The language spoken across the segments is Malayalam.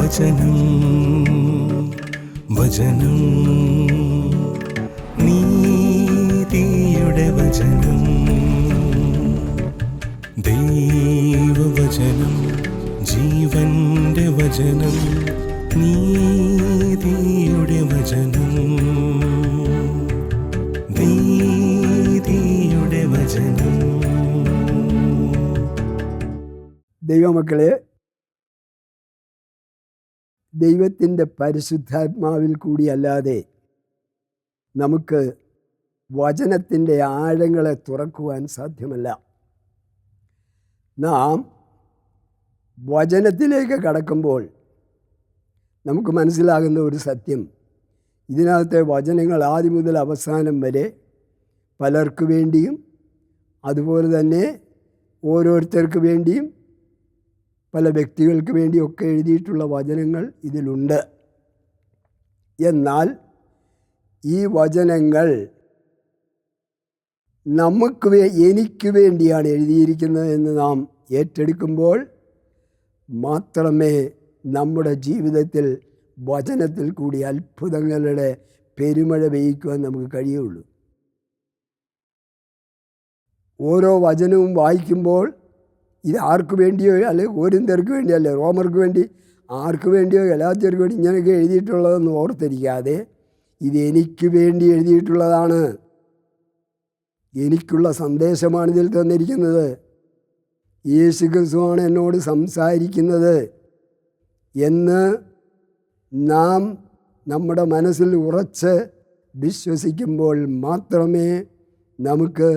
വചനം വചനം നീതിയുടെ വചനം ദൈവവചനം ജീവന്റെ വചനം നീതിയുടെ വചനം നീതിയുടെ വചനം. ദൈവമക്കളെ, ദൈവത്തിൻ്റെ പരിശുദ്ധാത്മാവിൽ കൂടിയല്ലാതെ നമുക്ക് വചനത്തിൻ്റെ ആഴങ്ങളെ തുറക്കുവാൻ സാധ്യമല്ല. നാം വചനത്തിലേക്ക് കടക്കുമ്പോൾ നമുക്ക് മനസ്സിലാകുന്ന ഒരു സത്യം, ഇതിനകത്തെ വചനങ്ങൾ ആദ്യം മുതൽ അവസാനം വരെ പലർക്ക് വേണ്ടിയും അതുപോലെ തന്നെ ഓരോരുത്തർക്ക് വേണ്ടിയും പല വ്യക്തികൾക്ക് വേണ്ടിയൊക്കെ എഴുതിയിട്ടുള്ള വചനങ്ങൾ ഇതിലുണ്ട്. എന്നാൽ ഈ വചനങ്ങൾ എനിക്ക് വേണ്ടിയാണ് എഴുതിയിരിക്കുന്നത് എന്ന് നാം ഏറ്റെടുക്കുമ്പോൾ മാത്രമേ നമ്മുടെ ജീവിതത്തിൽ വചനത്തിൽ കൂടി അത്ഭുതങ്ങളുടെ പെരുമഴ പെയ്യിക്കുവാൻ നമുക്ക് കഴിയുള്ളൂ. ഓരോ വചനവും വായിക്കുമ്പോൾ ഇത് ആർക്ക് വേണ്ടിയോ, അല്ലെങ്കിൽ കോരിന്ത്യർക്ക് വേണ്ടിയല്ലേ, റോമർക്ക് വേണ്ടി, ആർക്ക് വേണ്ടിയോ ഗലാത്യർക്ക് വേണ്ടി ഇങ്ങനെയൊക്കെ എഴുതിയിട്ടുള്ളതെന്ന് ഓർത്തിരിക്കാതെ ഇത് എനിക്ക് വേണ്ടി എഴുതിയിട്ടുള്ളതാണ്, എനിക്കുള്ള സന്ദേശമാണ് ഇതിൽ തന്നിരിക്കുന്നത്, യേശു ക്രിസ്തുവാണ് എന്നോട് സംസാരിക്കുന്നത് എന്ന് നാം നമ്മുടെ മനസ്സിൽ ഉറച്ച് വിശ്വസിക്കുമ്പോൾ മാത്രമേ നമുക്ക്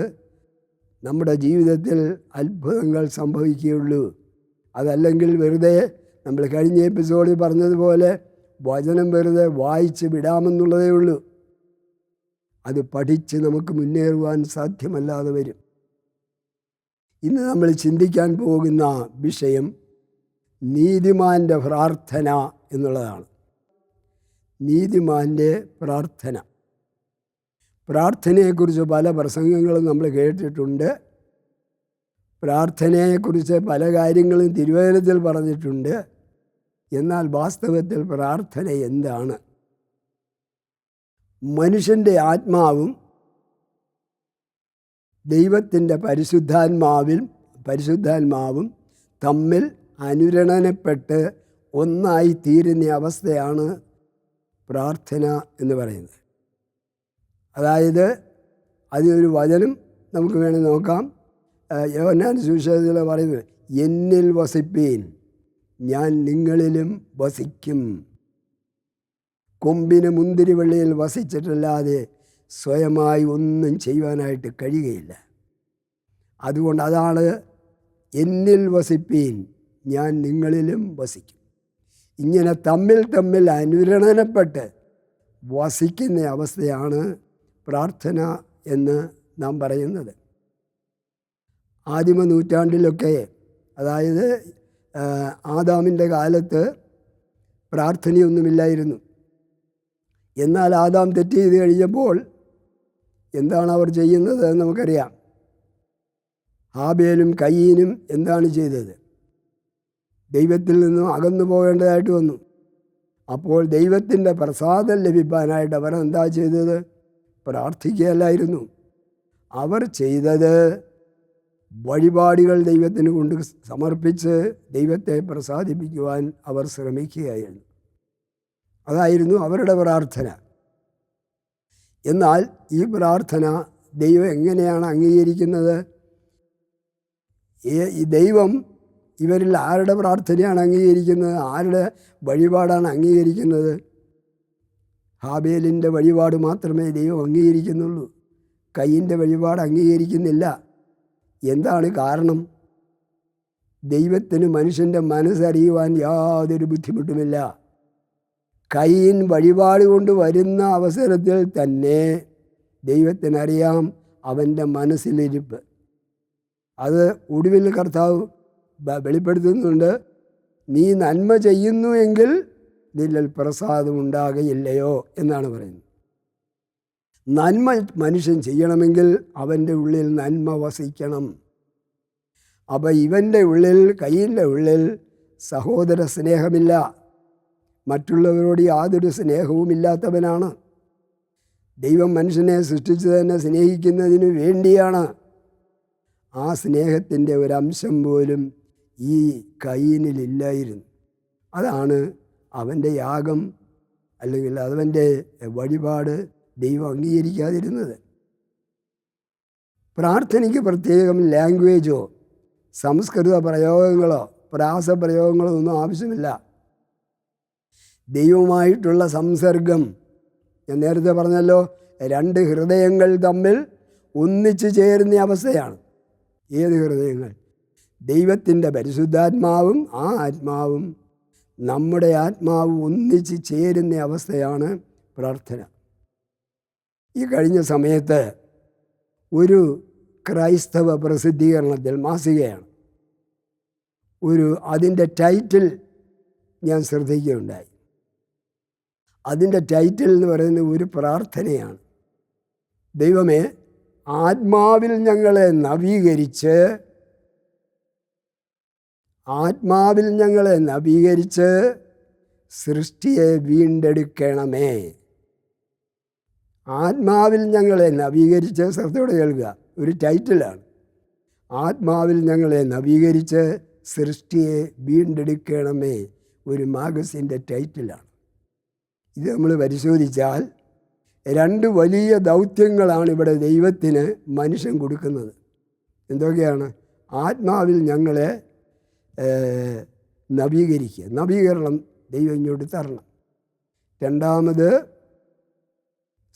നമ്മുടെ ജീവിതത്തിൽ അത്ഭുതങ്ങൾ സംഭവിക്കുകയുള്ളൂ. അതല്ലെങ്കിൽ വെറുതെ നമ്മൾ കഴിഞ്ഞ എപ്പിസോഡിൽ പറഞ്ഞതുപോലെ വചനം വെറുതെ വായിച്ച് വിടാമെന്നുള്ളതേ ഉള്ളൂ. അത് പഠിച്ച് നമുക്ക് മുന്നേറുവാൻ സാധ്യമല്ലാതെ വരും. ഇന്ന് നമ്മൾ ചിന്തിക്കാൻ പോകുന്ന വിഷയം നീതിമാൻ്റെ പ്രാർത്ഥന എന്നുള്ളതാണ്. നീതിമാൻ്റെ പ്രാർത്ഥന. പ്രാർത്ഥനയെക്കുറിച്ച് പല പ്രസംഗങ്ങളും നമ്മൾ കേട്ടിട്ടുണ്ട്. പ്രാർത്ഥനയെക്കുറിച്ച് പല കാര്യങ്ങളും തിരുവചനത്തിൽ പറഞ്ഞിട്ടുണ്ട്. എന്നാൽ വാസ്തവത്തിൽ പ്രാർത്ഥന എന്താണ്? മനുഷ്യൻ്റെ ആത്മാവും ദൈവത്തിൻ്റെ പരിശുദ്ധാത്മാവും തമ്മിൽ അനുരണനപ്പെട്ട് ഒന്നായി തീരുന്ന അവസ്ഥയാണ് പ്രാർത്ഥന എന്ന് പറയുന്നത്. അതായത് അതിനൊരു വചനം നമുക്ക് വേണമെങ്കിൽ നോക്കാം. യോഹന്നാൻ സുവിശേഷത്തിൽ പറയുന്നത്, എന്നിൽ വസിപ്പീൻ, ഞാൻ നിങ്ങളിലും വസിക്കും. കൊമ്പിന് മുന്തിരിവള്ളിയിൽ വസിച്ചിട്ടല്ലാതെ സ്വയമായി ഒന്നും ചെയ്യുവാനായിട്ട് കഴിയുകയില്ല. അതുകൊണ്ട് അതാണ് എന്നിൽ വസിപ്പീൻ, ഞാൻ നിങ്ങളിലും വസിക്കും. ഇങ്ങനെ തമ്മിൽ അനുരണനപ്പെട്ട് വസിക്കുന്ന അവസ്ഥയാണ് പ്രാർത്ഥന എന്ന് നാം പറയുന്നത്. ആദിമ നൂറ്റാണ്ടിലൊക്കെ, അതായത് ആദാമിൻ്റെ കാലത്ത് പ്രാർത്ഥനയൊന്നുമില്ലായിരുന്നു. എന്നാൽ ആദാം തെറ്റ് ചെയ്ത് കഴിഞ്ഞപ്പോൾ എന്താണ് അവർ ചെയ്യുന്നത് എന്ന് നമുക്കറിയാം. ഹാബേലും കയീനും എന്താണ് ചെയ്തത്? ദൈവത്തിൽ നിന്നും അകന്നു പോകേണ്ടതായിട്ട് വന്നു. അപ്പോൾ ദൈവത്തിൻ്റെ പ്രസാദം ലഭിക്കാനായിട്ട് അവർ എന്താ ചെയ്തത്? പ്രാർത്ഥിക്കുകയല്ലായിരുന്നു. അവർ ചെയ്തത് വഴിപാടുകൾ ദൈവത്തിന് കൊണ്ട് സമർപ്പിച്ച് ദൈവത്തെ പ്രസാദിപ്പിക്കുവാൻ അവർ ശ്രമിക്കുകയായിരുന്നു. അതായിരുന്നു അവരുടെ പ്രാർത്ഥന. എന്നാൽ ഈ പ്രാർത്ഥന ദൈവം എങ്ങനെയാണ് അംഗീകരിക്കുന്നത്? ഈ ദൈവം ഇവരിൽ ആരുടെ പ്രാർത്ഥനയാണ് അംഗീകരിക്കുന്നത്? ആരുടെ വഴിപാടാണ് അംഗീകരിക്കുന്നത്? ഹാബേലിൻ്റെ വഴിപാട് മാത്രമേ ദൈവം അംഗീകരിക്കുന്നുള്ളൂ. കയീൻ്റെ വഴിപാട് അംഗീകരിക്കുന്നില്ല. എന്താണ് കാരണം? ദൈവത്തിന് മനുഷ്യൻ്റെ മനസ്സറിയുവാൻ യാതൊരു ബുദ്ധിമുട്ടുമില്ല. കയീൻ വഴിപാട് കൊണ്ട് വരുന്ന അവസരത്തിൽ തന്നെ ദൈവത്തിനറിയാം അവൻ്റെ മനസ്സിലിരിപ്പ്. അത് ഒടുവിൽ കർത്താവ് വെളിപ്പെടുത്തുന്നുണ്ട്. നീ നന്മ ചെയ്യുന്നു എങ്കിൽ നിന്നിൽ പ്രസാദം ഉണ്ടാകുകയില്ലയോ എന്നാണ് പറയുന്നത്. നന്മ മനുഷ്യൻ ചെയ്യണമെങ്കിൽ അവൻ്റെ ഉള്ളിൽ നന്മ വസിക്കണം. അപ്പോൾ ഇവൻ്റെ ഉള്ളിൽ, കയ്യിൻ്റെ ഉള്ളിൽ സഹോദര സ്നേഹമില്ല, മറ്റുള്ളവരോട് യാതൊരു സ്നേഹവുമില്ലാത്തവനാണ്. ദൈവം മനുഷ്യനെ സൃഷ്ടിച്ചു തന്നെ സ്നേഹിക്കുന്നതിന് വേണ്ടിയാണ്. ആ സ്നേഹത്തിൻ്റെ ഒരംശം പോലും ഈ കയീനിലില്ലായിരുന്നു. അതാണ് അവൻ്റെ യാഗം അല്ലെങ്കിൽ അവൻ്റെ വഴിപാട് ദൈവം അംഗീകരിക്കാതിരുന്നത്. പ്രാർത്ഥനയ്ക്ക് പ്രത്യേകം ലാംഗ്വേജോ സംസ്കൃത പ്രയോഗങ്ങളോ പ്രാസപ്രയോഗങ്ങളോ ഒന്നും ആവശ്യമില്ല. ദൈവവുമായിട്ടുള്ള സംസർഗം, ഞാൻ നേരത്തെ പറഞ്ഞല്ലോ, രണ്ട് ഹൃദയങ്ങൾ തമ്മിൽ ഒന്നിച്ചു ചേരുന്ന അവസ്ഥയാണ്. ഏത് ഹൃദയങ്ങൾ? ദൈവത്തിൻ്റെ പരിശുദ്ധാത്മാവും ആ ആത്മാവും നമ്മുടെ ആത്മാവും ഒന്നിച്ച് ചേരുന്ന അവസ്ഥയാണ് പ്രാർത്ഥന. ഈ കഴിഞ്ഞ സമയത്ത് ഒരു ക്രൈസ്തവ പ്രസിദ്ധീകരണത്തിൽ, മാസികയാണ്, അതിൻ്റെ ടൈറ്റിൽ ഞാൻ ശ്രദ്ധിക്കുകയുണ്ടായി. അതിൻ്റെ ടൈറ്റിൽ എന്ന് പറയുന്നത് ഒരു പ്രാർത്ഥനയാണ്. ദൈവമേ, ആത്മാവിൽ ഞങ്ങളെ നവീകരിച്ച് സൃഷ്ടിയെ വീണ്ടെടുക്കണമേ. ആത്മാവിൽ ഞങ്ങളെ നവീകരിച്ച്, ശ്രദ്ധയോടെ കേൾക്കുക, ഒരു ടൈറ്റിലാണ്. ആത്മാവിൽ ഞങ്ങളെ നവീകരിച്ച് സൃഷ്ടിയെ വീണ്ടെടുക്കണമേ, ഒരു മാഗസിൻ്റെ ടൈറ്റിലാണ്. ഇത് നമ്മൾ പരിശോധിച്ചാൽ രണ്ട് വലിയ ദൗത്യങ്ങളാണ് ഇവിടെ ദൈവത്തിന് മനുഷ്യൻ കൊടുക്കുന്നത്. എന്തൊക്കെയാണ്? ആത്മാവിൽ ഞങ്ങളെ നവീകരിക്കുക, നവീകരണം ദൈവം ഇങ്ങോട്ട് തരണം. രണ്ടാമത്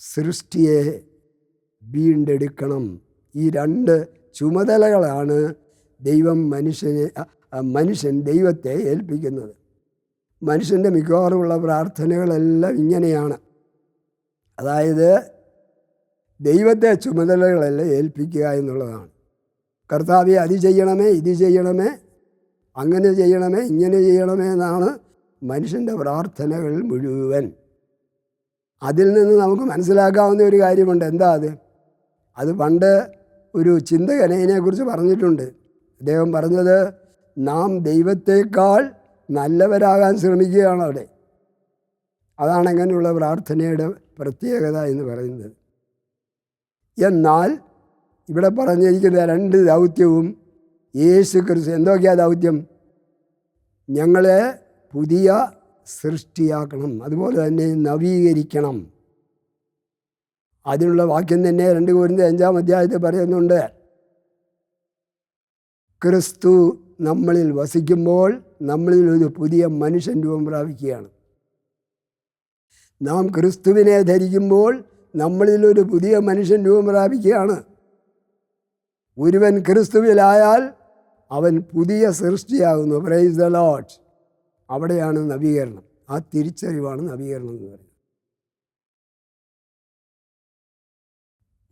സൃഷ്ടിയെ വീണ്ടെടുക്കണം. ഈ രണ്ട് ചുമതലകളാണ് മനുഷ്യൻ ദൈവത്തെ ഏൽപ്പിക്കുന്നത്. മനുഷ്യൻ്റെ മിക്കവാറുമുള്ള പ്രാർത്ഥനകളെല്ലാം ഇങ്ങനെയാണ്. അതായത് ദൈവത്തെ ചുമതലകളെല്ലാം ഏൽപ്പിക്കുക എന്നുള്ളതാണ്. കർത്താവേ, അത് ചെയ്യണമേ, ഇത് ചെയ്യണമേ, അങ്ങനെ ചെയ്യണമേ, ഇങ്ങനെ ചെയ്യണമേ എന്നാണ് മനുഷ്യൻ്റെ പ്രാർത്ഥനകൾ മുഴുവൻ. അതിൽ നിന്ന് നമുക്ക് മനസ്സിലാക്കാവുന്ന ഒരു കാര്യമുണ്ട്. എന്താ അത് പണ്ട് ഒരു ചിന്തകൻ ഇതിനെക്കുറിച്ച് പറഞ്ഞിട്ടുണ്ട്. അദ്ദേഹം പറഞ്ഞത്, നാം ദൈവത്തേക്കാൾ നല്ലവരാകാൻ ശ്രമിക്കുകയാണ് അവിടെ. അതാണ് അങ്ങനെയുള്ള പ്രാർത്ഥനയുടെ പ്രത്യേകത എന്ന് പറയുന്നത്. എന്നാൽ ഇവിടെ പറഞ്ഞിരിക്കുന്ന രണ്ട് ദൗത്യവും യേശു ക്രിസ്തു, എന്തൊക്കെയാണ് ദൗത്യം? ഞങ്ങളെ പുതിയ സൃഷ്ടിയാക്കണം, അതുപോലെ തന്നെ നവീകരിക്കണം. അതിനുള്ള വാക്യം തന്നെ 2 കൊരിന്ത്യർ 5-ാം അധ്യായത്തിൽ പറയുന്നുണ്ട്. ക്രിസ്തു നമ്മളിൽ വസിക്കുമ്പോൾ നമ്മളിൽ ഒരു പുതിയ മനുഷ്യൻ രൂപം പ്രാപിക്കുകയാണ്. നാം ക്രിസ്തുവിനെ ധരിക്കുമ്പോൾ നമ്മളിലൊരു പുതിയ മനുഷ്യൻ രൂപം പ്രാപിക്കുകയാണ്. ഒരുവൻ ക്രിസ്തുവിലായാൽ അവൻ പുതിയ സൃഷ്ടിയാകുന്നു. Praise the Lord. അവിടെയാണ് നവീകരണം. ആ തിരിച്ചറിവാണ് നവീകരണം എന്ന് പറയുന്നത്.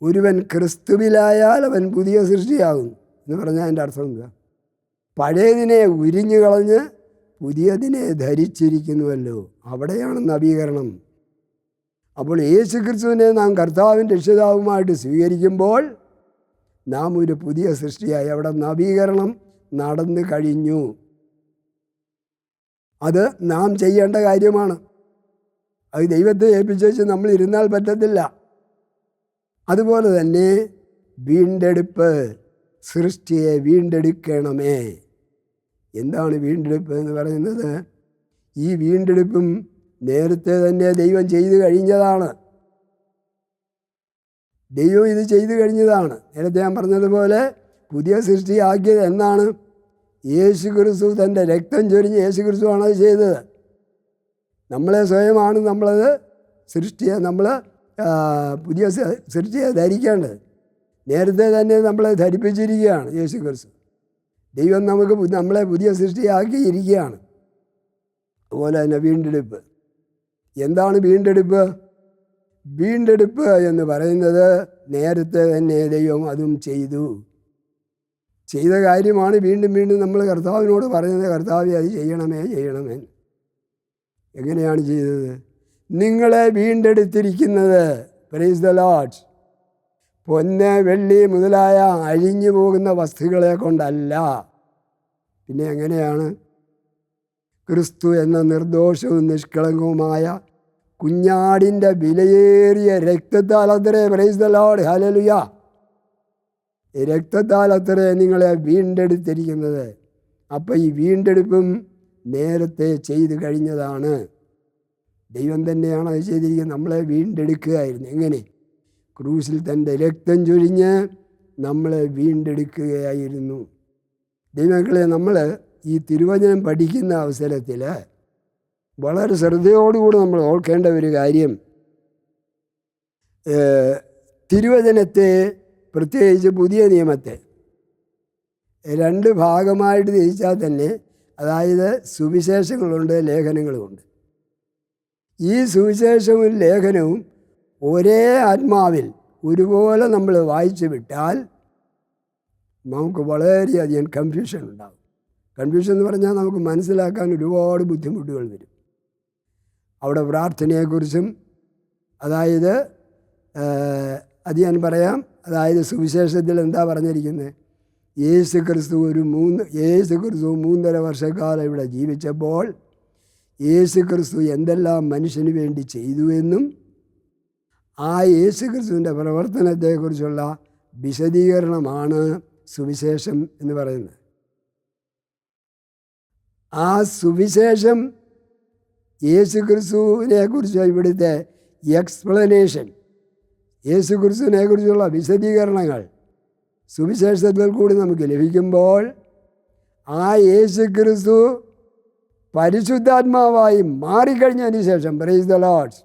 ഒരുവൻ ക്രിസ്തുവിലായാൽ അവൻ പുതിയ സൃഷ്ടിയാകുന്നു എന്ന് പറഞ്ഞാൽ അതിൻ്റെ അർത്ഥം എന്താ? പഴയതിനെ ഉരിഞ്ഞു കളഞ്ഞ് പുതിയതിനെ ധരിച്ചിരിക്കുന്നുവല്ലോ, അവിടെയാണ് നവീകരണം. അപ്പോൾ യേശു ക്രിസ്തുവിനെ നാം കർത്താവിൻ്റെ രക്ഷിതാവുമായിട്ട് സ്വീകരിക്കുമ്പോൾ നാം ഒരു പുതിയ സൃഷ്ടിയായി. അവിടെ നവീകരണം നടന്നു കഴിഞ്ഞു. അത് നാം ചെയ്യേണ്ട കാര്യമാണ്. അത് ദൈവത്തെ ഏൽപ്പിച്ച് നമ്മൾ ഇരുന്നാൽ പറ്റത്തില്ല. അതുപോലെ തന്നെ വീണ്ടെടുപ്പ്, സൃഷ്ടിയെ വീണ്ടെടുക്കണമേ. എന്താണ് വീണ്ടെടുപ്പ് എന്ന് പറയുന്നത്? ഈ വീണ്ടെടുപ്പും നേരത്തെ തന്നെ ദൈവം ചെയ്തു കഴിഞ്ഞതാണ്. ദൈവം ഇത് ചെയ്തു കഴിഞ്ഞതാണ്. നേരത്തെ ഞാൻ പറഞ്ഞതുപോലെ പുതിയ സൃഷ്ടിയാക്കിയത് എന്നാണ്? യേശു ക്രിസ്തു തൻ്റെ രക്തം ചൊരിഞ്ഞ് യേശു ക്രിസ്തുവാണ് അത് ചെയ്തത്. നമ്മളെ സ്വയമാണ് നമ്മളത് പുതിയ സൃഷ്ടിയെ ധരിക്കേണ്ടത്. നേരത്തെ തന്നെ നമ്മളെ ധരിപ്പിച്ചിരിക്കുകയാണ് യേശു ക്രിസ്തു. ദൈവം നമ്മളെ പുതിയ സൃഷ്ടിയാക്കിയിരിക്കുകയാണ്. അതുപോലെ തന്നെ വീണ്ടെടുപ്പ്. എന്താണ് വീണ്ടെടുപ്പ്? വീണ്ടെടുപ്പ് എന്ന് പറയുന്നത് നേരത്തെ തന്നെ ദൈവം അതും ചെയ്ത കാര്യമാണ്. വീണ്ടും വീണ്ടും നമ്മൾ കർത്താവിനോട് പറയുന്നത്, കർത്താവേ അത് ചെയ്യണമേ. എങ്ങനെയാണ് ചെയ്തത്? നിങ്ങളെ വീണ്ടെടുത്തിരിക്കുന്നത്, പ്രൈസ് ദ ലോർഡ്, പൊന്ന് വെള്ളി മുതലായ അഴിഞ്ഞു പോകുന്ന വസ്തുക്കളെ കൊണ്ടല്ല. പിന്നെ എങ്ങനെയാണ്? ക്രിസ്തു എന്ന നിർദോഷവും നിഷ്കളങ്കവുമായ കുഞ്ഞാടിൻ്റെ വിലയേറിയ രക്തത്താൽ അത്രേ, പ്രൈസ് ദി ലോർഡ്, ഹല്ലേലൂയ, രക്തത്താൽ അത്രേ നിങ്ങളെ വീണ്ടെടുത്തിരിക്കുന്നത്. അപ്പം ഈ വീണ്ടെടുപ്പും നേരത്തെ ചെയ്തു കഴിഞ്ഞതാണ്. ദൈവം തന്നെയാണ് അത് ചെയ്തിരിക്കുന്നത്. നമ്മളെ വീണ്ടെടുക്കുകയായിരുന്നു. എങ്ങനെ? ക്രൂസിൽ തൻ്റെ രക്തം ചൊരിഞ്ഞ് നമ്മളെ വീണ്ടെടുക്കുകയായിരുന്നു. ദൈവമക്കളെ, നമ്മൾ ഈ തിരുവചനം പഠിക്കുന്ന അവസരത്തിൽ വളരെ ശ്രദ്ധയോടുകൂടി നമ്മൾ ഓർക്കേണ്ട ഒരു കാര്യം, തിരുവചനത്തെ, പ്രത്യേകിച്ച് പുതിയ നിയമത്തെ 2 ഭാഗമായിട്ട് തിരിച്ചാൽ തന്നെ, അതായത് സുവിശേഷങ്ങളുണ്ട്, ലേഖനങ്ങളുമുണ്ട്. ഈ സുവിശേഷവും ലേഖനവും ഒരേ ആത്മാവിൽ ഒരുപോലെ നമ്മൾ വായിച്ചു വിട്ടാൽ നമുക്ക് വളരെയധികം കൺഫ്യൂഷൻ ഉണ്ടാകും. കൺഫ്യൂഷൻ എന്ന് പറഞ്ഞാൽ നമുക്ക് മനസ്സിലാക്കാൻ ഒരുപാട് ബുദ്ധിമുട്ടുകൾ വരും. അവിടെ പ്രാർത്ഥനയെക്കുറിച്ചും, അതായത് അത് ഞാൻ പറയാം. അതായത് സുവിശേഷത്തിൽ എന്താ പറഞ്ഞിരിക്കുന്നത്? യേശു ക്രിസ്തു 3.5 വർഷക്കാലം ഇവിടെ ജീവിച്ചപ്പോൾ യേശു ക്രിസ്തു എന്തെല്ലാം മനുഷ്യന് വേണ്ടി ചെയ്തു എന്നും ആ യേശു ക്രിസ്തുവിൻ്റെ പ്രവർത്തനത്തെക്കുറിച്ചുള്ള വിശദീകരണമാണ് സുവിശേഷം എന്ന് പറയുന്നത്. ആ സുവിശേഷം യേശു ക്രിസ്തുവിനെ കുറിച്ച് ഇവിടുത്തെ എക്സ്പ്ലനേഷൻ, യേശു ക്രിസ്തുവിനെ കുറിച്ചുള്ള വിശദീകരണങ്ങൾ സുവിശേഷത്തിൽ കൂടി നമുക്ക് ലഭിക്കുമ്പോൾ ആ യേശു ക്രിസ്തു പരിശുദ്ധാത്മാവായി മാറിക്കഴിഞ്ഞതിന് ശേഷം, പ്രൈസ് ദി ലോർഡ്,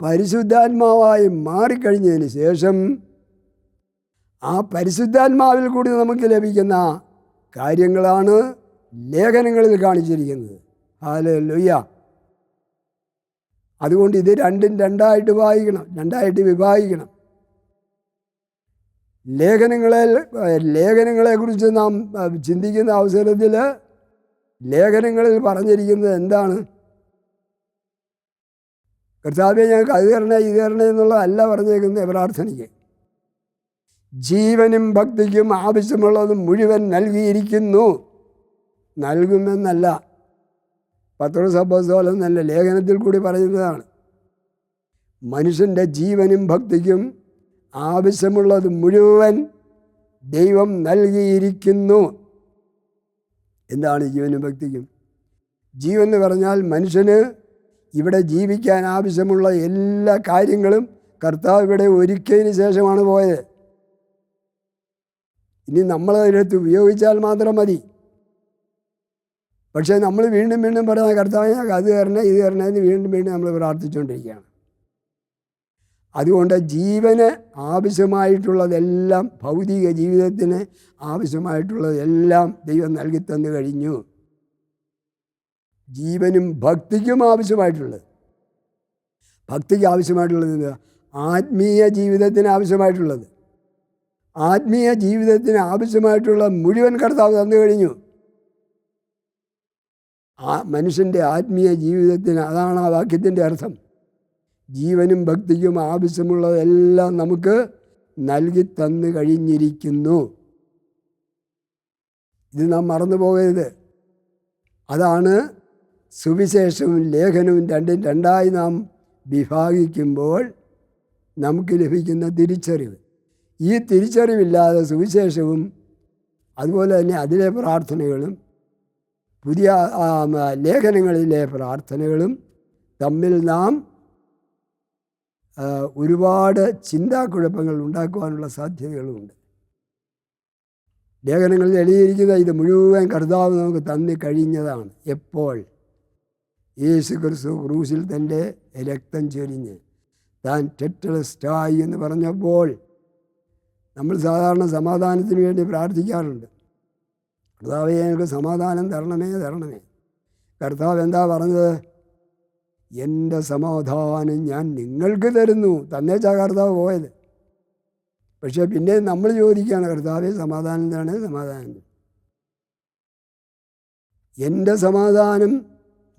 പരിശുദ്ധാത്മാവായി മാറിക്കഴിഞ്ഞതിന് ശേഷം ആ പരിശുദ്ധാത്മാവിൽ കൂടി നമുക്ക് ലഭിക്കുന്ന കാര്യങ്ങളാണ് ലേഖനങ്ങളിൽ കാണിച്ചിരിക്കുന്നത്. ഹല്ലേലൂയ. അതുകൊണ്ട് ഇത് രണ്ടും രണ്ടായിട്ട് വിഭാഗിക്കണം. ലേഖനങ്ങളെക്കുറിച്ച് നാം ചിന്തിക്കുന്ന അവസരത്തിൽ ലേഖനങ്ങളിൽ പറഞ്ഞിരിക്കുന്നത് എന്താണ്? കർത്താവേ, ഞങ്ങൾക്ക് അത് തരണേ ഇത് തരണേ എന്നുള്ളതല്ല പറഞ്ഞേക്കുന്നത്. പ്രാർത്ഥനയ്ക്ക് ജീവനും ഭക്തിക്കും ആവശ്യമുള്ളത് മുഴുവൻ നൽകിയിരിക്കുന്നു. നൽകുമെന്നല്ല, പത്രോസ് അപ്പോസ്തലൻ നല്ല ലേഖനത്തിൽ കൂടി പറയുന്നതാണ്. മനുഷ്യൻ്റെ ജീവനും ഭക്തിക്കും ആവശ്യമുള്ളത് മുഴുവൻ ദൈവം നൽകിയിരിക്കുന്നു. എന്താണ് ജീവനും ഭക്തിക്കും? ജീവൻ എന്ന് പറഞ്ഞാൽ മനുഷ്യന് ഇവിടെ ജീവിക്കാൻ ആവശ്യമുള്ള എല്ലാ കാര്യങ്ങളും കർത്താവ് ഇവിടെ ഒരുക്കിയതിന് ശേഷമാണ് പോയത്. ഇനി നമ്മളതിനകത്ത് ഉപയോഗിച്ചാൽ മാത്രം മതി. പക്ഷേ നമ്മൾ വീണ്ടും പറയുന്ന കർത്താവ് ഞങ്ങൾക്ക് അത് തരണേ ഇത് തരണേ എന്ന് വീണ്ടും നമ്മൾ പ്രാർത്ഥിച്ചുകൊണ്ടിരിക്കുകയാണ്. അതുകൊണ്ട് ജീവന് ആവശ്യമായിട്ടുള്ളതെല്ലാം, ഭൗതിക ജീവിതത്തിന് ആവശ്യമായിട്ടുള്ളതെല്ലാം ദൈവം നൽകി തന്നു കഴിഞ്ഞു. ജീവനും ഭക്തിക്കും ആവശ്യമായിട്ടുള്ളത്, ഭക്തിക്ക് ആവശ്യമായിട്ടുള്ളത്, ആത്മീയ ജീവിതത്തിന് ആവശ്യമായിട്ടുള്ളത്, ആത്മീയ ജീവിതത്തിന് ആവശ്യമായിട്ടുള്ള മുഴുവൻ കർത്താവ് തന്നു കഴിഞ്ഞു. ആ മനുഷ്യൻ്റെ ആത്മീയ ജീവിതത്തിന്, അതാണ് ആ വാക്യത്തിൻ്റെ അർത്ഥം. ജീവനും ഭക്തിക്കും ആവശ്യമുള്ളതെല്ലാം നമുക്ക് നൽകി തന്നു കഴിഞ്ഞിരിക്കുന്നു. ഇത് നാം മറന്നു പോകരുത്. അതാണ് സുവിശേഷവും ലേഖനവും രണ്ടും രണ്ടായി നാം വിഭാഗിക്കുമ്പോൾ നമുക്ക് ലഭിക്കുന്ന തിരിച്ചറിവ്. ഈ തിരിച്ചറിവില്ലാതെ സുവിശേഷവും അതുപോലെ തന്നെ അതിലെ പ്രാർത്ഥനകളും പുതിയ ലേഖനങ്ങളിലെ പ്രാർത്ഥനകളും തമ്മിൽ നാം ഒരുപാട് ചിന്താക്കുഴപ്പങ്ങൾ ഉണ്ടാക്കുവാനുള്ള സാധ്യതകളുമുണ്ട്. ലേഖനങ്ങളിൽ എഴുതിയിരിക്കുന്ന ഇത് മുഴുവൻ കർത്താവ് നമുക്ക് തന്നു കഴിഞ്ഞതാണ്. എപ്പോൾ? യേശു ക്രിസ്തു ക്രൂസിൽ തൻ്റെ രക്തം ചൊരിഞ്ഞ് താൻ ടെറ്റലസ്റ്റായി എന്ന് പറഞ്ഞപ്പോൾ നമ്മൾ സാധാരണ സമാധാനത്തിന് വേണ്ടി പ്രാർത്ഥിക്കാറുണ്ട്. കർത്താവേ, ഞങ്ങൾക്ക് സമാധാനം തരണമേ. കർത്താവ് എന്താ പറഞ്ഞത്? എൻ്റെ സമാധാനം ഞാൻ നിങ്ങൾക്ക് തരുന്നു. തന്നേച്ചാ കർത്താവ് പോയത്. പക്ഷേ പിന്നെ നമ്മൾ ചോദിക്കുകയാണ്, കർത്താവേ സമാധാനം തരണേ, സമാധാനം. എൻ്റെ സമാധാനം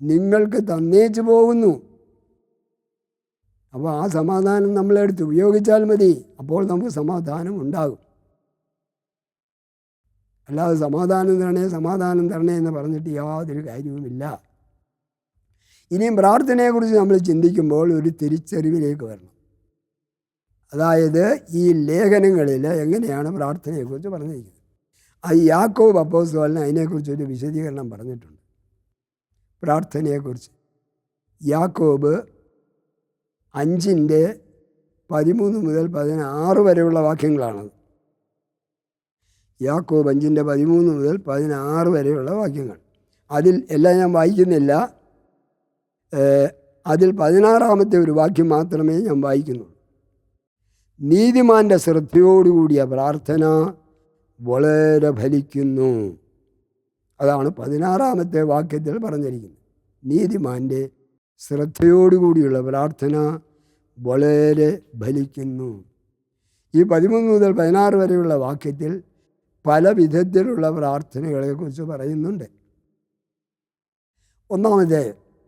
നിങ്ങൾക്ക് തന്നേച്ച് പോകുന്നു. അപ്പോൾ ആ സമാധാനം നമ്മളെടുത്ത് ഉപയോഗിച്ചാൽ മതി. അപ്പോൾ നമുക്ക് സമാധാനം ഉണ്ടാകും. അല്ലാതെ സമാധാനം തരണേ എന്ന് പറഞ്ഞിട്ട് യാതൊരു കാര്യവുമില്ല. ഇനിയും പ്രാർത്ഥനയെക്കുറിച്ച് നമ്മൾ ചിന്തിക്കുമ്പോൾ ഒരു തിരിച്ചറിവിലേക്ക് വരണം. അതായത് ഈ ലേഖനങ്ങളിൽ എങ്ങനെയാണ് പ്രാർത്ഥനയെക്കുറിച്ച് പറഞ്ഞിരിക്കുന്നത്. യാക്കോബ് അപ്പോസ്തലൻ അതിനെക്കുറിച്ചൊരു വിശദീകരണം പറഞ്ഞിട്ടുണ്ട്. പ്രാർത്ഥനയെക്കുറിച്ച് യാക്കോബ് 5:13 മുതൽ 16 വരെയുള്ള വാക്യങ്ങളാണത്. യാക്കോബ് 5:13 മുതൽ 16 വരെയുള്ള വാക്യങ്ങൾ. അതിൽ എല്ലാം ഞാൻ വായിക്കുന്നില്ല. അതിൽ 16-ാമത്തെ ഒരു വാക്യം മാത്രമേ ഞാൻ വായിക്കുന്നുള്ളൂ. നീതിമാൻ്റെ ശ്രദ്ധയോടുകൂടിയ പ്രാർത്ഥന വളരെ ഫലിക്കുന്നു. അതാണ് 16-ാമത്തെ വാക്യത്തിൽ പറഞ്ഞിരിക്കുന്നത്. നീതിമാൻ്റെ ശ്രദ്ധയോടുകൂടിയുള്ള പ്രാർത്ഥന വളരെ ഫലിക്കുന്നു. ഈ 13 മുതൽ 16 വരെയുള്ള വാക്യത്തിൽ പല വിധത്തിലുള്ള പ്രാർത്ഥനകളെക്കുറിച്ച് പറയുന്നുണ്ട്. ഒന്നാമത്തെ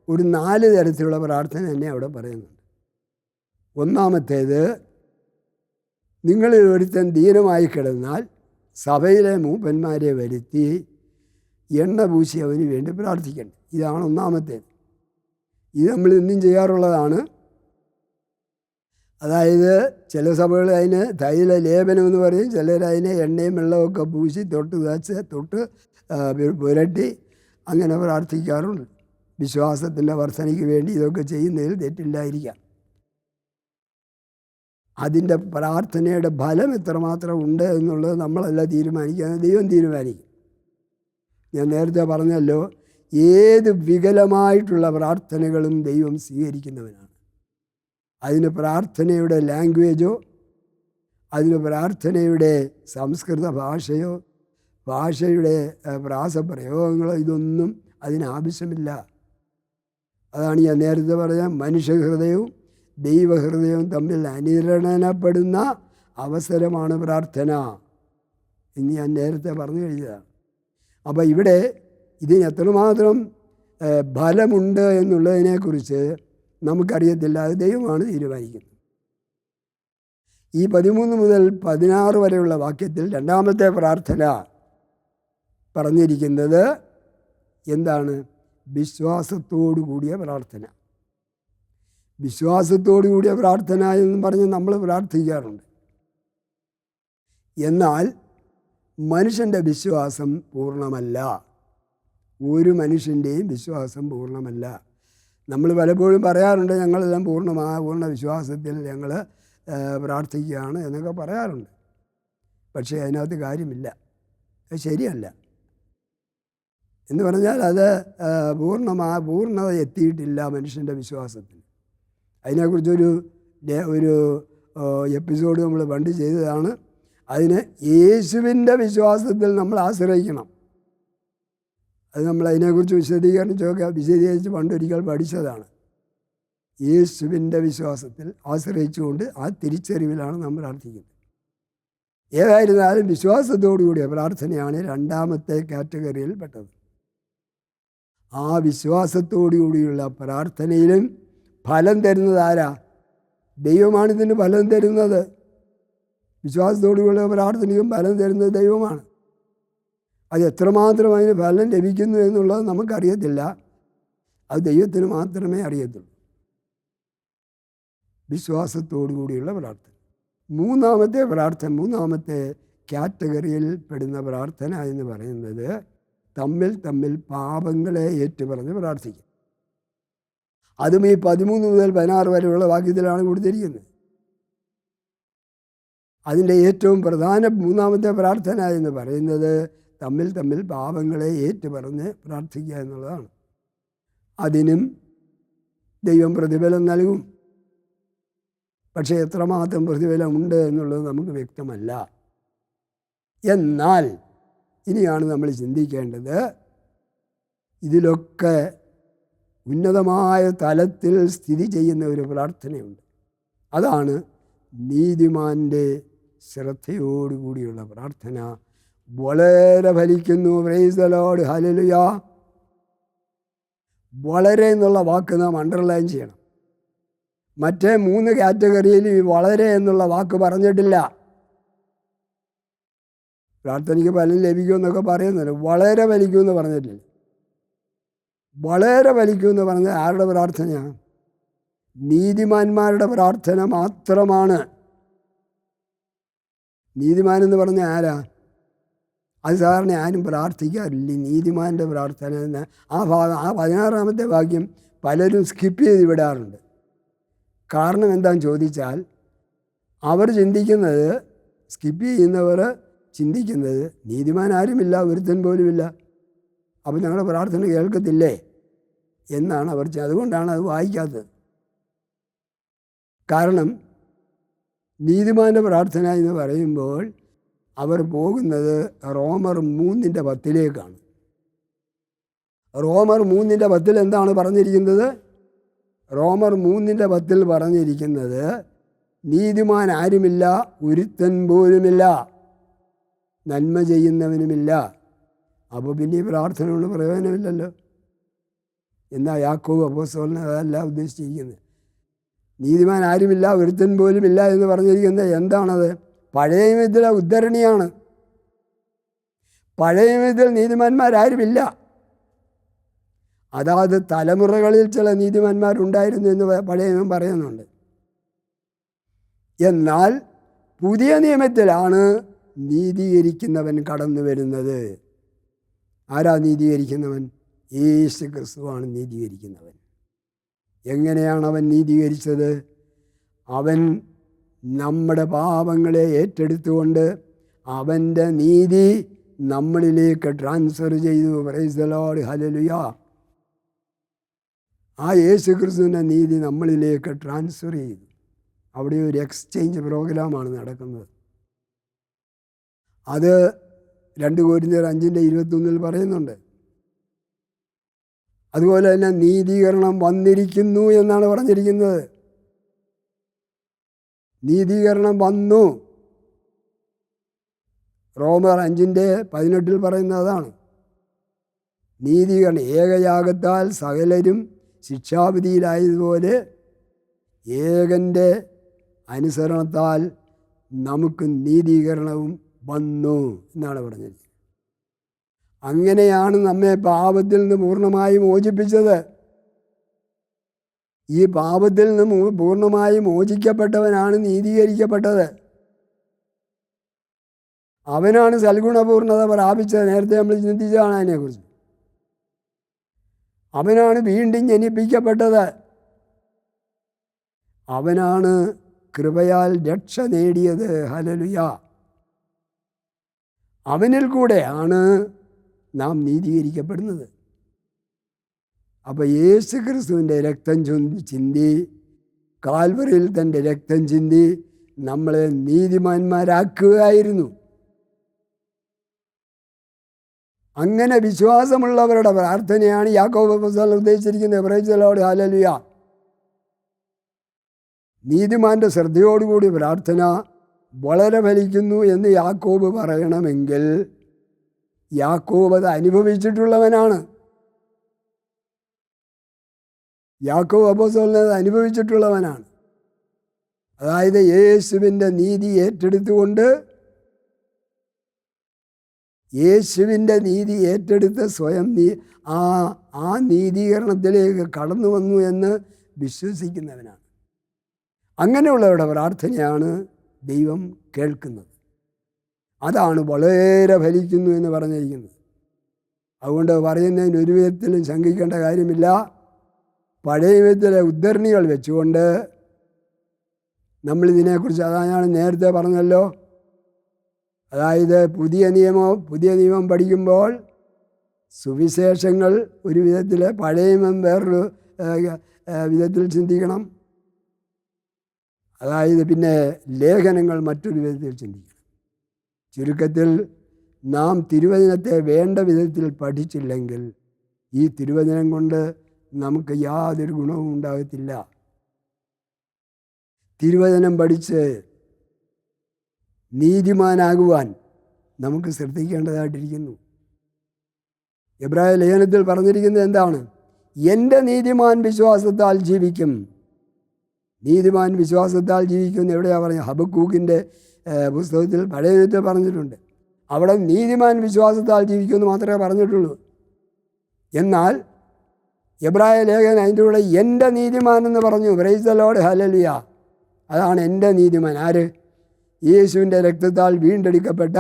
ഒരു 4 തരത്തിലുള്ള പ്രാർത്ഥന തന്നെ അവിടെ പറയുന്നുണ്ട്. ഒന്നാമത്തേത്, നിങ്ങളിൽ ഒരുത്തൻ ദീനമായി കിടന്നാൽ സഭയിലെ മൂപ്പന്മാരെ വരുത്തി എണ്ണ പൂശി അവന് വേണ്ടി പ്രാർത്ഥിക്കണം. ഇതാണ് ഒന്നാമത്തേത്. ഇത് നമ്മൾ ഇന്നും ചെയ്യാറുള്ളതാണ്. അതായത് ചില സഭകൾ അതിന് തൈല ലേപനം എന്ന് പറയും, ചിലർ അതിനെ എണ്ണയും വെള്ളമൊക്കെ പൂശി തൊട്ട് പുരട്ടി അങ്ങനെ പ്രാർത്ഥിക്കാറുണ്ട്. വിശ്വാസത്തിൻ്റെ വർധനയ്ക്ക് വേണ്ടി ഇതൊക്കെ ചെയ്യുന്നതിൽ തെറ്റില്ലായിരിക്കാം. അതിൻ്റെ പ്രാർത്ഥനയുടെ ഫലം എത്രമാത്രം ഉണ്ട് എന്നുള്ളത് നമ്മളല്ല തീരുമാനിക്കുക, ദൈവം തീരുമാനിക്കും. ഞാൻ നേരത്തെ പറഞ്ഞല്ലോ, ഏത് വികലമായിട്ടുള്ള പ്രാർത്ഥനകളും ദൈവം സ്വീകരിക്കുന്നവനാണ്. അതിന് പ്രാർത്ഥനയുടെ ലാംഗ്വേജോ അതിന് പ്രാർത്ഥനയുടെ സംസ്കൃത ഭാഷയുടെ പ്രാസപ്രയോഗങ്ങളോ ഇതൊന്നും അതിനാവശ്യമില്ല. അതാണ് ഞാൻ നേരത്തെ പറഞ്ഞ മനുഷ്യഹൃദയവും ദൈവഹൃദയവും തമ്മിൽ അനുരണനപ്പെടുന്ന അവസരമാണ് പ്രാർത്ഥന എന്ന് ഞാൻ നേരത്തെ പറഞ്ഞു കഴിഞ്ഞതാണ്. അപ്പോൾ ഇവിടെ ഇതിന് എത്രമാത്രം ഫലമുണ്ട് എന്നുള്ളതിനെക്കുറിച്ച് നമുക്കറിയത്തില്ല, അത് ദൈവമാണ് തീരുമാനിക്കുന്നത്. ഈ 13 മുതൽ 16 വരെയുള്ള വാക്യത്തിൽ രണ്ടാമത്തെ പ്രാർത്ഥന പറഞ്ഞിരിക്കുന്നത് എന്താണ്? വിശ്വാസത്തോടു കൂടിയ പ്രാർത്ഥന. വിശ്വാസത്തോടു കൂടിയ പ്രാർത്ഥന എന്ന് പറഞ്ഞ് നമ്മൾ പ്രാർത്ഥിക്കാറുണ്ട്. എന്നാൽ മനുഷ്യൻ്റെ വിശ്വാസം പൂർണ്ണമല്ല. ഒരു മനുഷ്യൻ്റെയും വിശ്വാസം പൂർണ്ണമല്ല. നമ്മൾ പലപ്പോഴും പറയാറുണ്ട്, ഞങ്ങളെല്ലാം പൂർണ്ണ വിശ്വാസത്തിൽ ഞങ്ങൾ പ്രാർത്ഥിക്കുകയാണ് എന്നൊക്കെ പറയാറുണ്ട്. പക്ഷേ അതിനകത്ത് കാര്യമില്ല, അത് ശരിയല്ല. എന്ന് പറഞ്ഞാൽ അത് പൂർണ്ണത എത്തിയിട്ടില്ല മനുഷ്യൻ്റെ വിശ്വാസത്തിൽ. അതിനെക്കുറിച്ചൊരു എപ്പിസോഡ് നമ്മൾ പണ്ട് ചെയ്തതാണ്. അതിന് യേശുവിൻ്റെ വിശ്വാസത്തിൽ നമ്മൾ ആശ്രയിക്കണം. അത് നമ്മൾ അതിനെക്കുറിച്ച് വിശദീകരിച്ച് പണ്ടൊരിക്കൽ പഠിച്ചതാണ്. യേശുവിൻ്റെ വിശ്വാസത്തിൽ ആശ്രയിച്ചുകൊണ്ട് ആ തിരിച്ചറിവിലാണ് നമ്മൾ പ്രാർത്ഥിക്കുന്നത്. ഏതായിരുന്നാലും വിശ്വാസത്തോടു കൂടിയ പ്രാർത്ഥനയാണ് രണ്ടാമത്തെ കാറ്റഗറിയിൽ പെട്ടത്. ആ വിശ്വാസത്തോടു കൂടിയുള്ള പ്രാർത്ഥനയിലും ഫലം തരുന്നത് ആരാ? ദൈവമാണ് ഇതിന് ഫലം തരുന്നത്. വിശ്വാസത്തോടുകൂടിയുള്ള പ്രാർത്ഥനയും ഫലം തരുന്നത് ദൈവമാണ്. അത് എത്രമാത്രം അതിന് ഫലം ലഭിക്കുന്നു എന്നുള്ളത് നമുക്കറിയത്തില്ല, അത് ദൈവത്തിന് മാത്രമേ അറിയത്തുള്ളൂ. വിശ്വാസത്തോടു കൂടിയുള്ള പ്രാർത്ഥന. മൂന്നാമത്തെ കാറ്റഗറിയിൽ പെടുന്ന പ്രാർത്ഥന എന്ന് പറയുന്നത് തമ്മിൽ പാപങ്ങളെ ഏറ്റുപറഞ്ഞ് പ്രാർത്ഥിക്കും. അതും ഈ 13 മുതൽ 16 വരെയുള്ള വാക്യത്തിലാണ് കൊടുത്തിരിക്കുന്നത്. അതിൻ്റെ ഏറ്റവും പ്രധാന മൂന്നാമത്തെ പ്രാർത്ഥന എന്ന് പറയുന്നത് തമ്മിൽ പാപങ്ങളെ ഏറ്റുപറഞ്ഞ് പ്രാർത്ഥിക്കുക എന്നുള്ളതാണ്. അതിനും ദൈവം പ്രതിഫലം നൽകും. പക്ഷേ എത്രമാത്രം പ്രതിഫലമുണ്ട് എന്നുള്ളത് നമുക്ക് വ്യക്തമല്ല. എന്നാൽ ഇനിയാണ് നമ്മൾ ചിന്തിക്കേണ്ടത്, ഇതിലൊക്കെ ഉന്നതമായ തലത്തിൽ സ്ഥിതി ചെയ്യുന്ന ഒരു പ്രാർത്ഥനയുണ്ട്. അതാണ് നീതിമാൻ്റെ ശ്രദ്ധയോടുകൂടിയുള്ള പ്രാർത്ഥന വളരെ ഫലിക്കുന്നു. Praise the Lord, hallelujah. വളരെ എന്നുള്ള വാക്ക് നാം അണ്ടർലൈൻ ചെയ്യണം. മറ്റേ 3 കാറ്റഗറിയിൽ വളരെ എന്നുള്ള വാക്ക് പറഞ്ഞിട്ടില്ല. പ്രാർത്ഥനയ്ക്ക് ഫലം ലഭിക്കുമെന്നൊക്കെ പറയുന്നുണ്ട്. വളരെ ഫലിക്കുമെന്ന് പറഞ്ഞിട്ടില്ല. വളരെ ഫലിക്കുമെന്ന് പറഞ്ഞാൽ ആരുടെ പ്രാർത്ഥനയാണ്? നീതിമാന്മാരുടെ പ്രാർത്ഥന മാത്രമാണ്. നീതിമാനെന്ന് പറഞ്ഞാൽ ആരാ? അത് സാധാരണ ആരും പ്രാർത്ഥിക്കാറില്ല. നീതിമാൻ്റെ പ്രാർത്ഥന എന്ന് ആ 16-ാമത്തെ വാക്യം പലരും സ്കിപ്പ് ചെയ്ത് വിടാറുണ്ട്. കാരണം എന്താണെന്ന് ചോദിച്ചാൽ, അവർ ചിന്തിക്കുന്നത്, സ്കിപ്പ് ചെയ്യുന്നവർ ചിന്തിക്കുന്നത്, നീതിമാൻ ആരുമില്ല, ഒരുത്തൻ പോലുമില്ല, അപ്പോൾ ഞങ്ങളുടെ പ്രാർത്ഥന കേൾക്കത്തില്ലേ എന്നാണ് അവർ. അതുകൊണ്ടാണ് അത് വായിക്കാത്തത്. കാരണം നീതിമാൻ്റെ പ്രാർത്ഥന എന്ന് പറയുമ്പോൾ അവർ പോകുന്നത് റോമർ 3:10 റോമർ 3:10 എന്താണ് പറഞ്ഞിരിക്കുന്നത്? റോമർ 3:10 പറഞ്ഞിരിക്കുന്നത്, നീതിമാൻ ആരുമില്ല, ഒരുത്തൻ പോലുമില്ല, നന്മ ചെയ്യുന്നവനുമില്ല. അപ്പോൾ പിന്നെ ഈ പ്രാർത്ഥന കൊണ്ട് പ്രയോജനമില്ലല്ലോ. എന്നാൽ യാക്കോബ് അപ്പോസ്തലൻ അതല്ല ഉദ്ദേശിച്ചിരിക്കുന്നത്. നീതിമാൻ ആരുമില്ല, ഒരുത്തൻ പോലുമില്ല എന്ന് പറഞ്ഞിരിക്കുന്നത് എന്താണത്? പഴയ നിയമത്തിലെ ഉദ്ധരണിയാണ്. പഴയ നിയമത്തിൽ നീതിമാന്മാരാരുമില്ല. അതാത് തലമുറകളിൽ ചില നീതിമാന്മാരുണ്ടായിരുന്നു എന്ന് പഴയ നിയമം പറയുന്നുണ്ട്. എന്നാൽ പുതിയ നിയമത്തിലാണ് നീതീകരിക്കുന്നവൻ കടന്നു വരുന്നത്. ആരാ നീതീകരിക്കുന്നവൻ? യേശു ക്രിസ്തുവാണ് നീതീകരിക്കുന്നവൻ. എങ്ങനെയാണ് അവൻ നീതീകരിച്ചത്? അവൻ നമ്മുടെ പാപങ്ങളെ ഏറ്റെടുത്തുകൊണ്ട് അവൻ്റെ നീതി നമ്മളിലേക്ക് ട്രാൻസ്ഫർ ചെയ്തു. Price the Lord, hallelujah. ആ യേശു ക്രിസ്തുവിൻ്റെ നീതി നമ്മളിലേക്ക് ട്രാൻസ്ഫർ ചെയ്തു. അവിടെ ഒരു എക്സ്ചേഞ്ച് പ്രോഗ്രാമാണ് നടക്കുന്നത്. അത് 2 കൊരിന്ത്യർ 5:21 പറയുന്നുണ്ട്. അതുപോലെ തന്നെ നീതീകരണം വന്നിരിക്കുന്നു എന്നാണ് പറഞ്ഞിരിക്കുന്നത്. നീതീകരണം വന്നു. റോമർ 5:18 പറയുന്നത് അതാണ്. നീതീകരണം ഏകയാഗത്താൽ സകലരും ശിക്ഷാവിധിയിലായതുപോലെ ഏകൻ്റെ അനുസരണത്താൽ നമുക്ക് നീതീകരണവും വന്നു എന്നാണ് പറഞ്ഞത്. അങ്ങനെയാണ് നമ്മെ പാപത്തിൽ നിന്ന് പൂർണ്ണമായി മോചിപ്പിച്ചത്. ഈ പാപത്തിൽ നിന്ന് പൂർണ്ണമായി മോചിക്കപ്പെട്ടവനാണ് നീതീകരിക്കപ്പെട്ടത്. അവനാണ് സൽഗുണപൂർണ്ണത പ്രാപിച്ചത്. നേരത്തെ നമ്മൾ ചിന്തിച്ചതാണ് അതിനെക്കുറിച്ച്. അവനാണ് വീണ്ടും ജനിപ്പിക്കപ്പെട്ടത്. അവനാണ് കൃപയാൽ രക്ഷ നേടിയത്. ഹല്ലേലൂയ. അവനിൽ കൂടെയാണ് നാം നീതീകരിക്കപ്പെടുന്നത്. അപ്പോൾ യേശു ക്രിസ്തുവിൻ്റെ രക്തം ചിന്തി, കാൽവറിയിൽ തൻ്റെ രക്തം ചിന്തി നമ്മളെ നീതിമാന്മാരാക്കുകയായിരുന്നു. അങ്ങനെ വിശ്വാസമുള്ളവരുടെ പ്രാർത്ഥനയാണ് യാക്കോബ് അപ്പോസ്തലൻ ഉദ്ദേശിച്ചിരിക്കുന്നത്. Praise the Lord, hallelujah. നീതിമാൻ്റെ ശ്രദ്ധയോടുകൂടി പ്രാർത്ഥന വളരെ ഫലിക്കുന്നു എന്ന് യാക്കോബ് പറയണമെങ്കിൽ യാക്കോബ് അത് അനുഭവിച്ചിട്ടുള്ളവനാണ്. യാക്കോബ് അപ്പോസ്തലൻ അത് അനുഭവിച്ചിട്ടുള്ളവനാണ്. അതായത് യേശുവിൻ്റെ നീതി ഏറ്റെടുത്തുകൊണ്ട്, യേശുവിൻ്റെ നീതി ഏറ്റെടുത്ത് സ്വയം ആ നീതീകരണത്തിലേക്ക് കടന്നു വന്നു എന്ന് വിശ്വസിക്കുന്നവനാണ്. അങ്ങനെയുള്ളവരുടെ പ്രാർത്ഥനയാണ് ദൈവം കേൾക്കുന്നത്. അതാണ് വളരെ ഫലിക്കുന്നു എന്ന് പറഞ്ഞിരിക്കുന്നത്. അതുകൊണ്ട് പറയുന്നതിന് ഒരു വിധത്തിലും ശങ്കിക്കേണ്ട കാര്യമില്ല. പഴയ വിധത്തിലെ ഉദ്ധരണികൾ വെച്ചുകൊണ്ട് നമ്മളിതിനെക്കുറിച്ച്, അതാണ് നേരത്തെ പറഞ്ഞല്ലോ. അതായത് പുതിയ നിയമം പഠിക്കുമ്പോൾ സുവിശേഷങ്ങൾ ഒരു വിധത്തിൽ, പഴയ നിയമം വേറൊരു വിധത്തിൽ ചിന്തിക്കണം. അതായത് പിന്നെ ലേഖനങ്ങൾ മറ്റൊരു വിധത്തിൽ ചിന്തിക്കണം. ചുരുക്കത്തിൽ നാം തിരുവചനത്തെ വേണ്ട വിധത്തിൽ പഠിച്ചില്ലെങ്കിൽ ഈ തിരുവചനം കൊണ്ട് നമുക്ക് യാതൊരു ഗുണവും ഉണ്ടാകത്തില്ല. തിരുവചനം പഠിച്ച് നീതിമാനാകുവാൻ നമുക്ക് ശ്രദ്ധിക്കേണ്ടതായിട്ടിരിക്കുന്നു. എബ്രായ ലേഖനത്തിൽ പറഞ്ഞിരിക്കുന്നത് എന്താണ്? എൻ്റെ നീതിമാൻ വിശ്വാസത്താൽ ജീവിക്കും. നീതിമാൻ വിശ്വാസത്താൽ ജീവിക്കുമെന്ന് എവിടെയാണ് പറഞ്ഞത്? ഹബക്കൂക്കിൻ്റെ പുസ്തകത്തിൽ പഴയ നിയമത്തിൽ പറഞ്ഞിട്ടുണ്ട്. അവിടെ നീതിമാൻ വിശ്വാസത്താൽ ജീവിക്കുമെന്ന് മാത്രമേ പറഞ്ഞിട്ടുള്ളൂ. എന്നാൽ എബ്രായ ലേഖകൻ അതിൻ്റെ കൂടെ എൻ്റെ നീതിമാൻ എന്ന് പറഞ്ഞു. Price the Lord, hallelujah. അതാണ് എൻ്റെ നീതിമാൻ. ആര്? യേശുവിൻ്റെ രക്തത്താൽ വീണ്ടെടുക്കപ്പെട്ട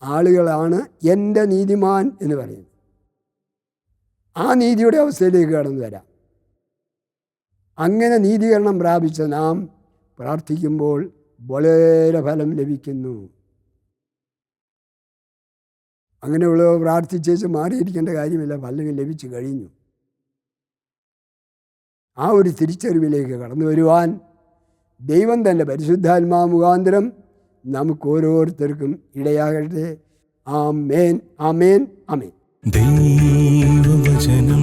ആളുകളാണ് എൻ്റെ നീതിമാൻ എന്ന് പറയുന്നത്. ആ നീതിയുടെ അവസ്ഥയിലേക്ക് കടന്നു വരാം. അങ്ങനെ നീതീകരണം പ്രാപിച്ച നാം പ്രാർത്ഥിക്കുമ്പോൾ വളരെ ഫലം ലഭിക്കുന്നു. അങ്ങനെയുള്ള പ്രാർത്ഥിച്ചേച്ച് മാറിയിരിക്കേണ്ട കാര്യമില്ല, ഫലം ലഭിച്ചു കഴിഞ്ഞു. ആ ഒരു തിരിച്ചറിവിലേക്ക് കടന്നു വരുവാൻ ദൈവം തൻ്റെ പരിശുദ്ധാത്മാ മുഖാന്തരം നമുക്ക് ഓരോരുത്തർക്കും ഇടയാകട്ടെ. ആമേൻ, ആമേൻ, ആമേൻ. ദൈവവചനം